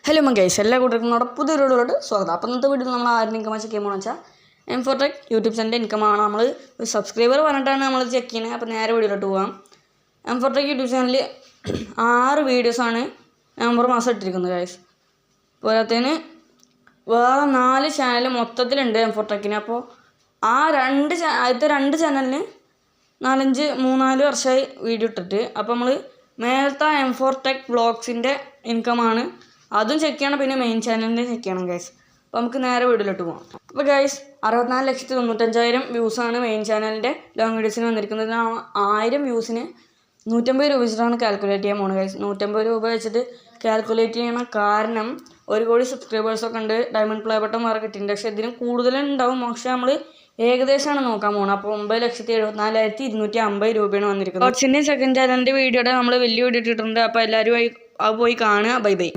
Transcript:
Hello Mangesh, എല്ലാ കൂട്ടർക്കും നമ്മുടെ പുതിയൊരു വീഡിയോയിലോട്ട് സ്വാഗതം. അപ്പോൾ ഇന്നത്തെ വീഡിയോയിൽ നമ്മൾ ആരും ഇൻകം ചെക്ക് ചെയ്യുമ്പോൾ വെച്ചാൽ M4Tech യൂട്യൂബ് ചാനലിൻ്റെ ഇൻകമാണ്. നമ്മൾ ഒരു സബ്സ്ക്രൈബർ പറഞ്ഞിട്ടാണ് നമ്മൾ ചെക്ക് ചെയ്യുന്നത്. അപ്പോൾ നേരെ വീഡിയോയിലോട്ട് പോകാം. M4Tech യൂട്യൂബ് ചാനലിൽ 6 വീഡിയോസാണ് നവംബർ മാസം ഇട്ടിരിക്കുന്നത് ഗൈസ്. പോരാത്തതിന് വേറെ 4 ചാനൽ മൊത്തത്തിലുണ്ട് M4Techന്. അപ്പോൾ ആദ്യത്തെ 2 ചാനലിന് 3-4 വർഷമായി വീഡിയോ ഇട്ടിട്ട്. അപ്പോൾ നമ്മൾ മേലത്തെ M4Tech വ്ളോഗ്സിൻ്റെ ഇൻകമാണ് അതും ചെക്ക് ചെയ്യണം, പിന്നെ മെയിൻ ചാനലിൻ്റെ ചെക്ക് ചെയ്യണം ഗൈസ്. അപ്പോൾ നമുക്ക് നേരെ വീഡിയോയിലോട്ട് പോകാം. അപ്പോൾ ഗൈസ് 64,95,000 വ്യൂസാണ് മെയിൻ ചാനലിൻ്റെ ലോങ് വീഡിയോസിന് വന്നിരിക്കുന്നത്. 1000 വ്യൂസിന് 150 രൂപ വെച്ചിട്ടാണ് കാൽക്കുലേറ്റ് ചെയ്യാൻ പോകുന്നത് ഗൈസ്. 150 രൂപ വെച്ചിട്ട് കാൽക്കുലേറ്റ് ചെയ്യണം, കാരണം 1 കോടി സബ്സ്ക്രൈബേഴ്സൊക്കെ ഉണ്ട്. ഡയമണ്ട് പ്ലേ ബട്ടൺ വേറെ കിട്ടിയിട്ടുണ്ട്. പക്ഷേ ഇതിന് കൂടുതലുണ്ടാവും. പക്ഷേ നമ്മൾ ഏകദേശമാണ് നോക്കാൻ പോകുന്നത്. അപ്പോൾ 9,74,250 രൂപയാണ് വന്നിരിക്കുന്നത്. കോച്ചിൻ്റെ സെക്കൻഡ് ചാനലിൻ്റെ വീഡിയോയുടെ നമ്മൾ വലിയ വീഡിയോ ഇട്ടിട്ടുണ്ട്. അപ്പോൾ എല്ലാവരും അത് പോയി കാണുക. Bye bye.